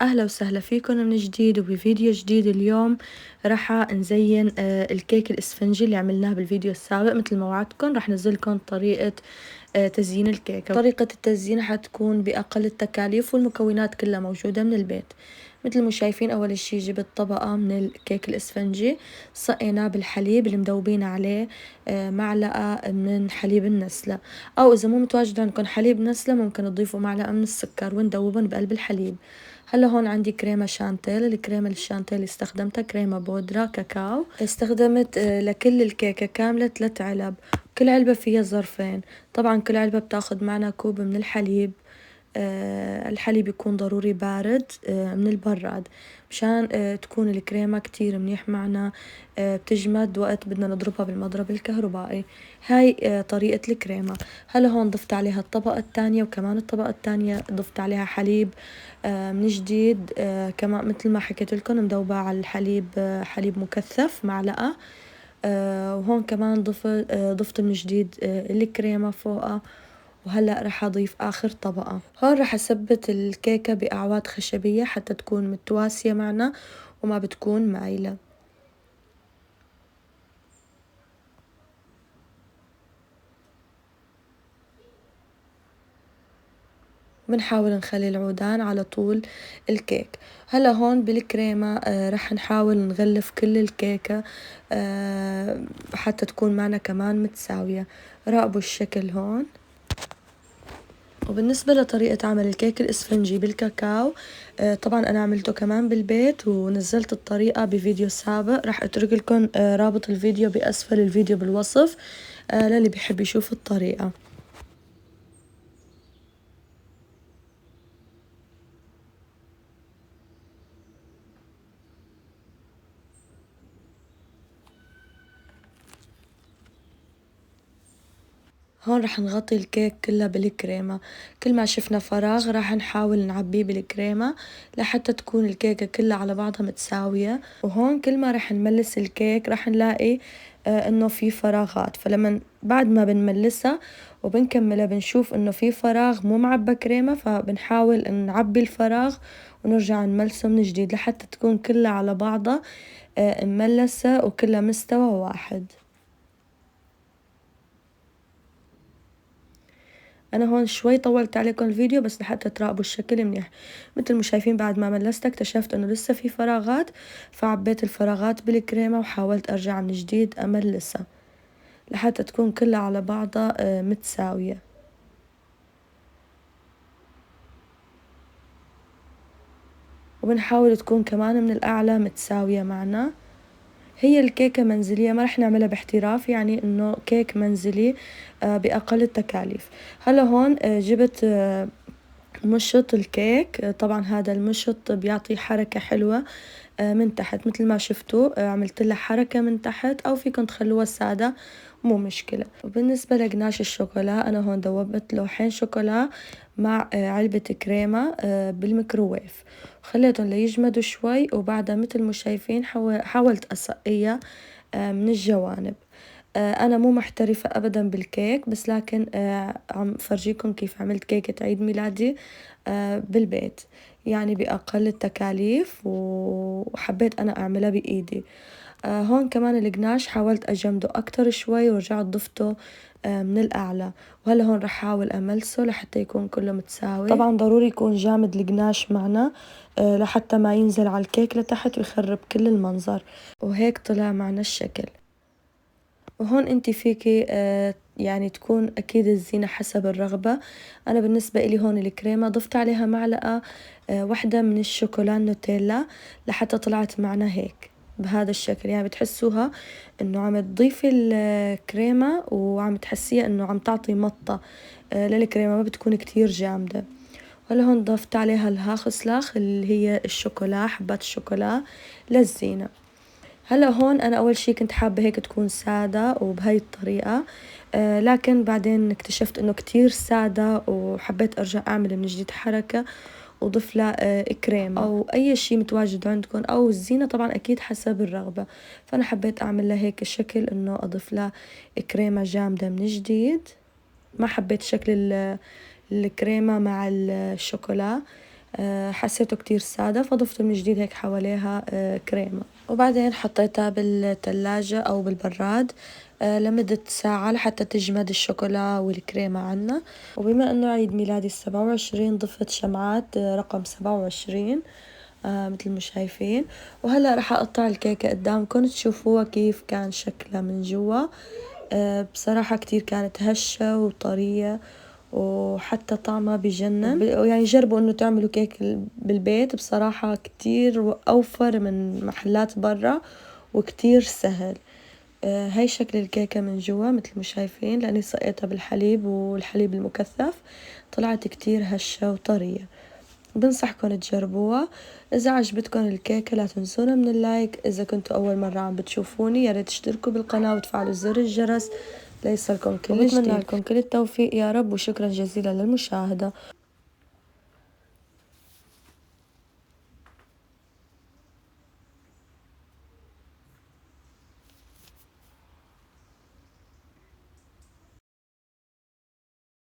أهلا وسهلا فيكم من جديد وبفيديو جديد. اليوم راح نزين الكيك الإسفنجي اللي عملناه بالفيديو السابق. مثل ما وعدتكم راح نزلكم طريقة تزيين الكيكة. طريقة التزيين حتكون بأقل التكاليف والمكونات كلها موجودة من البيت. مثل ما شايفين أول شي جبت طبقة من الكيك الإسفنجي، صقيناه بالحليب اللي مدوبين عليه معلقة من حليب النسلة، أو إذا مو متواجد عندكم حليب نسلة ممكن تضيفوا معلقة من السكر وندوبهم بقلب الحليب. هلا هون عندي كريمة شانتيل. الكريمة الشانتيل اللي استخدمتها كريمة بودرة كاكاو. استخدمت لكل الكيكة كاملة 3 علب، كل علبة فيها ظرفين. طبعا كل علبة بتاخد معنا كوب من الحليب. الحليب يكون ضروري بارد من البراد مشان تكون الكريمة كتير منيح معنا، بتجمد وقت بدنا نضربها بالمضرب الكهربائي. هاي طريقة الكريمة. هلا هون ضفت عليها الطبقة الثانية، وكمان الطبقة الثانية ضفت عليها حليب من جديد، كمان مثل ما حكيت لكم مدوبة على الحليب، حليب مكثف معلقة. وهون كمان ضفت من جديد الكريمة فوقها. وهلأ رح أضيف آخر طبقة. هون رح أثبت الكيكة بأعواد خشبية حتى تكون متواسية معنا وما بتكون مايلة. بنحاول نخلي العودان على طول الكيك. هلا هون بالكريمة رح نحاول نغلف كل الكيكة حتى تكون معنا كمان متساوية. راقبوا الشكل هون. وبالنسبة لطريقة عمل الكيك الإسفنجي بالكاكاو، طبعا أنا عملته كمان بالبيت ونزلت الطريقة بفيديو سابق. راح أترك لكم رابط الفيديو بأسفل الفيديو بالوصف للي بيحب يشوف الطريقة. هون رح نغطي الكيك كلها بالكريمة. كل ما شفنا فراغ راح نحاول نعبيه بالكريمة لحتى تكون الكيكة كلها على بعضها متساوية. وهون كل ما رح نملس الكيك راح نلاقي انه في فراغات، فلما بعد ما بنملسها وبنكملها بنشوف انه في فراغ مو معبى كريمة، فبنحاول نعبي الفراغ ونرجع نملسه من جديد لحتى تكون كلها على بعضها مملسة وكلها مستوى واحد. انا هون شوي طولت عليكم الفيديو بس لحتى تراقبوا الشكل منيح. مثل ما شايفين بعد ما ملست اكتشفت انه لسه في فراغات، فعبيت الفراغات بالكريمة وحاولت ارجع من جديد املسها لحتى تكون كلها على بعضها متساوية. وبنحاول تكون كمان من الاعلى متساوية معنا. هي الكيكة منزلية، ما رح نعملها باحتراف، يعني انه كيك منزلي باقل التكاليف. هلا هون جبت مشط الكيك. طبعا هذا المشط بيعطي حركة حلوة من تحت. مثل ما شفتوا عملت لها حركة من تحت، أو فيكم تخلوها سادة مو مشكلة. وبالنسبة لقناش الشوكولا أنا هون دوبت لوحين شوكولا مع علبة كريمة بالميكروويف، وخليتهم ليجمدوا شوي. وبعدها مثل ما شايفين حاولت أسقيها من الجوانب. أنا مو محترفة أبدا بالكيك، بس لكن عم فرجيكم كيف عملت كيكة عيد ميلادي بالبيت، يعني بأقل التكاليف، وحبيت أنا أعملها بإيدي. هون كمان القناش حاولت أجمده أكتر شوي ورجعت ضفته من الأعلى. وهلا هون رح أحاول أملسه لحتى يكون كله متساوي. طبعا ضروري يكون جامد القناش معنا لحتى ما ينزل على الكيك لتحت ويخرب كل المنظر. وهيك طلع معنا الشكل. وهون انتي فيكي يعني تكون اكيد الزينة حسب الرغبة. انا بالنسبة الي هون الكريمة ضفت عليها معلقة واحدة من الشوكولا نوتيلا لحتى طلعت معنا هيك بهذا الشكل. يعني بتحسوها انه عم تضيفي الكريمة وعم تحسيها انه عم تعطي مطة للكريمة، ما بتكون كتير جامدة. وهلا هون ضفت عليها الهاخ اللي هي الشوكولا، حبات الشوكولا للزينة. هلا هون أنا أول شي كنت حابة هيك تكون سادة وبهاي الطريقة، لكن بعدين اكتشفت إنه كتير سادة وحبيت أرجع أعمل من جديد حركة وضيف لها كريمة أو أي شي متواجد عندكم، أو الزينة طبعا أكيد حسب الرغبة. فأنا حبيت أعمل لها هيك الشكل إنه أضيف لها كريمة جامدة من جديد. ما حبيت شكل الكريمة مع الشوكولا، حسيته كتير سادة فضفت من جديد هيك حواليها كريمة. وبعدين حطيتها بالثلاجة أو بالبراد لمدة ساعة لحتى تجمد الشوكولا والكريمة عنا. وبما أنه عيد ميلادي 27 ضفت شمعات رقم 27 مثل ما شايفين. وهلأ رح أقطع الكيكة قدامكم تشوفوها كيف كان شكلها من جوا. بصراحة كتير كانت هشة وطرية وحتى طعمها بجنن. يعني جربوا انه تعملوا كيك بالبيت، بصراحة كتير اوفر من محلات برا وكتير سهل. هاي شكل الكيكة من جوا مثل ما شايفين، لاني سقيتها بالحليب والحليب المكثف طلعت كتير هشة وطرية. بنصحكم تجربوها. إذا عجبتكم الكيكة لا تنسونا من اللايك. إذا كنتوا أول مرة عم بتشوفوني يا ريت تشتركوا بالقناة وتفعلوا زر الجرس ليصلكم كل جديد. بتمنى لكم كل التوفيق يا رب، وشكرا جزيلا للمشاهدة.